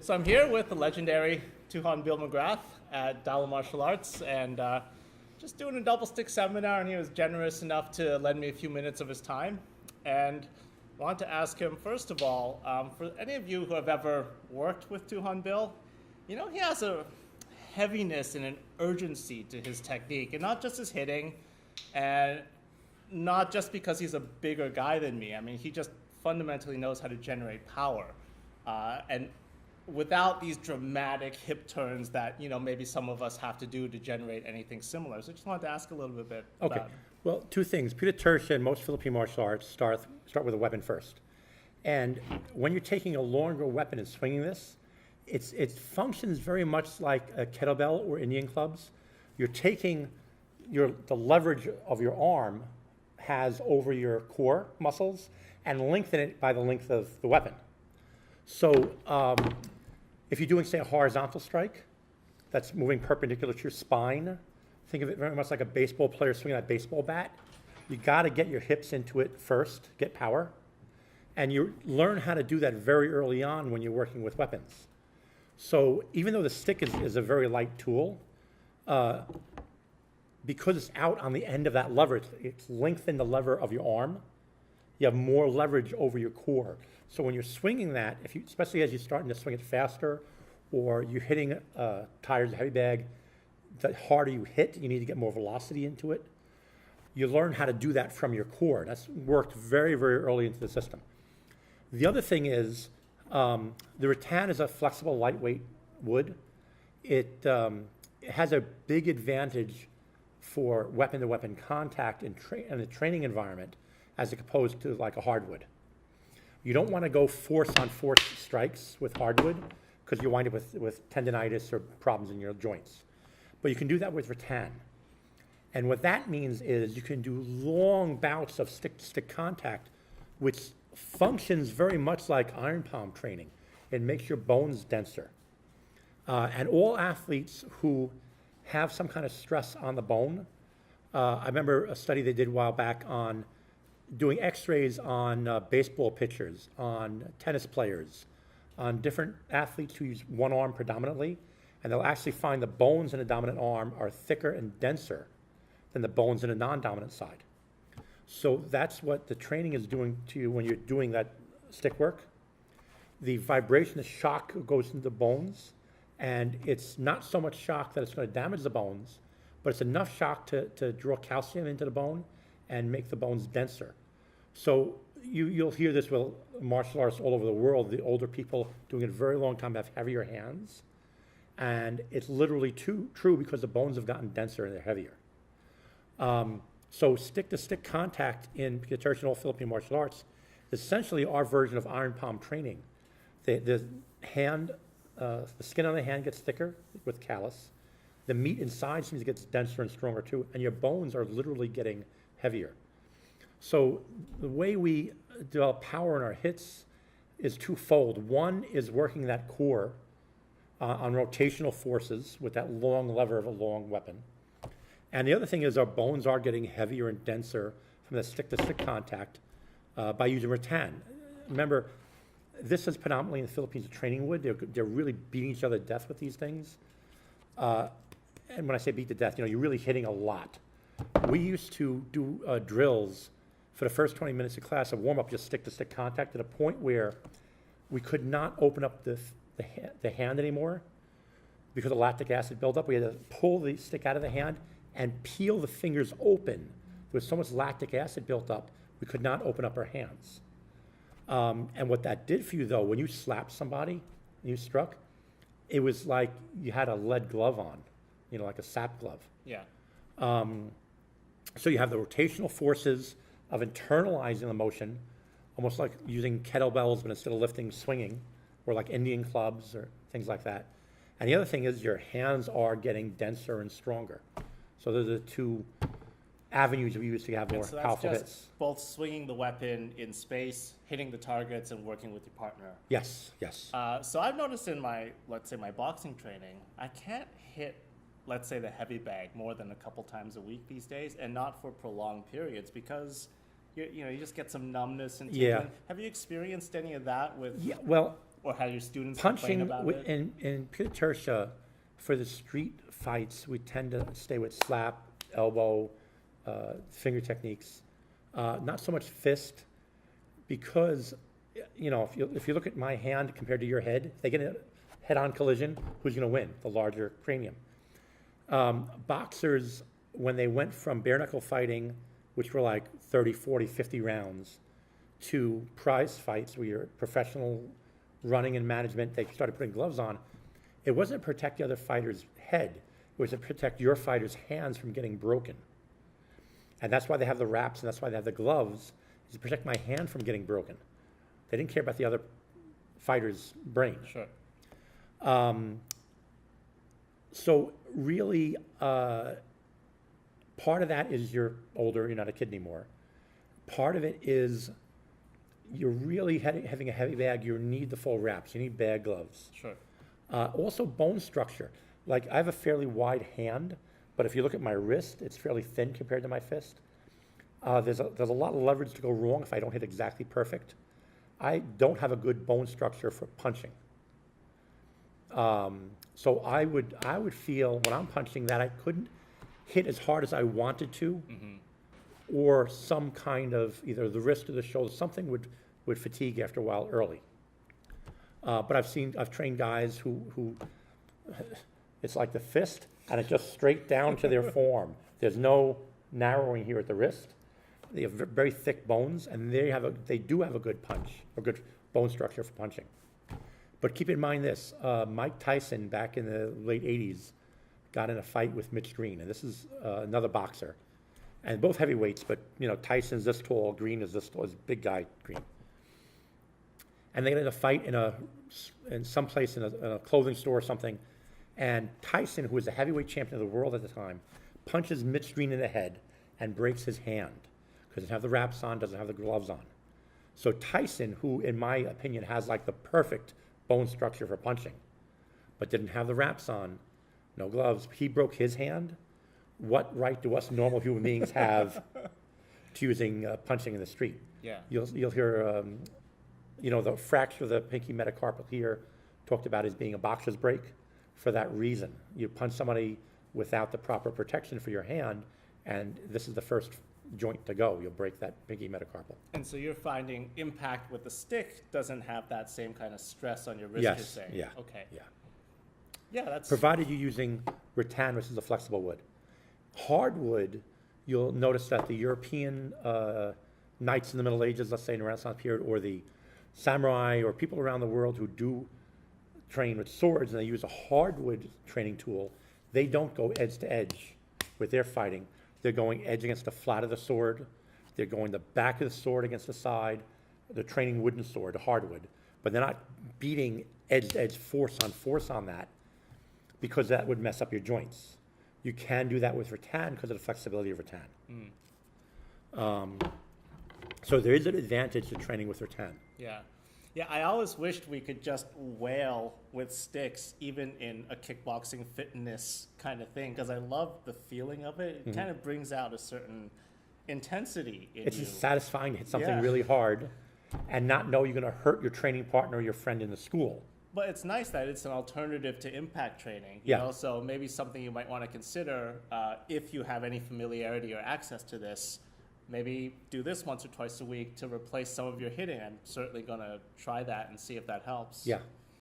So I'm here with the legendary Tuhan Bill McGrath at Dala Martial Arts, and just doing a double stick seminar, and he was generous enough to lend me a few minutes of his time. And I want to ask him, first of all, for any of you who have ever worked with Tuhan Bill, you know, he has a heaviness and an urgency to his technique, and not just his hitting, and not just because he's a bigger guy than me. I mean, he just fundamentally knows how to generate power. And without these dramatic hip turns that, you know, maybe some of us have to do to generate anything similar. So I just wanted to ask a little bit about. Well, two things. Peter Tertia and most Philippine martial arts start with a weapon first. And when you're taking a longer weapon and swinging this, it functions very much like a kettlebell or Indian clubs. You're taking the leverage of your arm has over your core muscles and lengthen it by the length of the weapon. So if you're doing, say, a horizontal strike that's moving perpendicular to your spine, think of it very much like a baseball player swinging that baseball bat. You got to get your hips into it first, get power. And you learn how to do that very early on when you're working with weapons. So even though the stick is a very light tool, because it's out on the end of that lever, it's lengthened the lever of your arm, you have more leverage over your core. So when you're swinging that, especially as you're starting to swing it faster, or you're hitting tires, a heavy bag, the harder you hit, you need to get more velocity into it. You learn how to do that from your core. That's worked very, very early into the system. The other thing is, the rattan is a flexible, lightweight wood. It has a big advantage for weapon-to-weapon contact in the training environment as opposed to like a hardwood. You don't want to go force-on-force strikes with hardwood because you wind up with tendonitis or problems in your joints. But you can do that with rattan. And what that means is you can do long bouts of stick-to-stick contact, which functions very much like iron palm training. It makes your bones denser. And all athletes who have some kind of stress on the bone, I remember a study they did a while back on doing x-rays on baseball pitchers, on tennis players, on different athletes who use one arm predominantly, and they'll actually find the bones in a dominant arm are thicker and denser than the bones in a non-dominant side. So that's what the training is doing to you when you're doing that stick work. The vibration, the shock goes into the bones, and it's not so much shock that it's going to damage the bones, but it's enough shock to draw calcium into the bone and make the bones denser. So you'll hear this with martial arts all over the world. The older people doing it a very long time have heavier hands. And it's literally true because the bones have gotten denser and they're heavier. So stick-to-stick contact in Peter Tertia and all Philippine martial arts is essentially our version of iron palm training. The skin on the hand gets thicker with callus. The meat inside seems to get denser and stronger too, and your bones are literally getting heavier. So the way we develop power in our hits is twofold. One is working that core on rotational forces with that long lever of a long weapon. And the other thing is our bones are getting heavier and denser from the stick-to-stick contact by using rattan. Remember, this is predominantly in the Philippines a training wood. They're really beating each other to death with these things. And when I say beat to death, you know, you're really hitting a lot. We used to do drills for the first 20 minutes of class, a warm-up, just stick-to-stick contact, at a point where we could not open up the hand anymore because of lactic acid buildup. We had to pull the stick out of the hand and peel the fingers open. There was so much lactic acid built up, we could not open up our hands. And what that did for you, though, when you slapped somebody and you struck, it was like you had a lead glove on, you know, like a sap glove. Yeah. So you have the rotational forces of internalizing the motion, almost like using kettlebells, but instead of lifting, swinging, or like Indian clubs or things like that. And the other thing is your hands are getting denser and stronger. So those are the two avenues we use to have more powerful hits. Both swinging the weapon in space, hitting the targets, and working with your partner. Yes, yes. So I've noticed in my boxing training, I can't hit, let's say, the heavy bag more than a couple times a week these days, and not for prolonged periods because you just get some numbness and tingling. Yeah. Have you experienced any of that with? Yeah, well, or have your students complain Punching about it? in pure tertia, for the street fights, we tend to stay with slap, elbow, finger techniques, not so much fist, because, you know, if you look at my hand compared to your head, if they get a head-on collision, who's going to win? The larger cranium. Boxers, when they went from bare knuckle fighting, which were like 30, 40, 50 rounds, to prize fights where you're professional running and management, they started putting gloves on. It wasn't to protect the other fighter's head. It was to protect your fighter's hands from getting broken. And that's why they have the wraps, and that's why they have the gloves, is to protect my hand from getting broken. They didn't care about the other fighter's brain. Sure. So really, part of that is you're older, you're not a kid anymore. Part of it is you're really having a heavy bag, you need the full wraps, you need bag gloves. Sure. Also bone structure. Like I have a fairly wide hand, but if you look at my wrist, it's fairly thin compared to my fist. There's a lot of leverage to go wrong if I don't hit exactly perfect. I don't have a good bone structure for punching. So I would feel when I'm punching that I couldn't hit as hard as I wanted to, or some kind of either the wrist or the shoulder, something would fatigue after a while early. But I've trained guys who it's like the fist and it's just straight down to their forearm. There's no narrowing here at the wrist. They have very thick bones, and they do have a good punch, a good bone structure for punching. But keep in mind this, Mike Tyson back in the late 80s got in a fight with Mitch Green, and this is another boxer. And both heavyweights, but you know, Tyson's this tall, Green is this tall, is big guy, Green. And they got in a fight in some place in a clothing store or something, and Tyson, who was the heavyweight champion of the world at the time, punches Mitch Green in the head and breaks his hand because he doesn't have the wraps on, doesn't have the gloves on. So Tyson, who in my opinion has like the perfect bone structure for punching, but didn't have the wraps on, no gloves, he broke his hand. What right do us normal human beings have to using punching in the street? Yeah. You'll hear, you know, the fracture of the pinky metacarpal here talked about as being a boxer's break for that reason. You punch somebody without the proper protection for your hand, and this is the first joint to go. You'll break that pinky metacarpal. And so you're finding impact with the stick doesn't have that same kind of stress on your wrist, Yes, you're saying? yeah. Okay. Yeah. Yeah, that's... Provided you're using rattan, which is a flexible wood. Hardwood, you'll notice that the European knights in the Middle Ages, let's say in the Renaissance period, or the samurai or people around the world who do train with swords and they use a hardwood training tool, they don't go edge to edge with their fighting. They're going edge against the flat of the sword. They're going the back of the sword against the side. They're training wooden sword, hardwood. But they're not beating edge to edge, force on that, because that would mess up your joints. You can do that with rattan because of the flexibility of rattan. So there is an advantage to training with rattan. Yeah. Yeah, I always wished we could just wail with sticks, even in a kickboxing fitness kind of thing, because I love the feeling of it. It kind of brings out a certain intensity in It's you. just satisfying to hit something Yeah. really hard and not know you're going to hurt your training partner or your friend in the school. But it's nice that it's an alternative to impact training. You Yeah. know? So maybe something you might want to consider if you have any familiarity or access to this. Maybe do this once or twice a week to replace some of your hitting. I'm certainly going to try that and see if that helps. Yeah.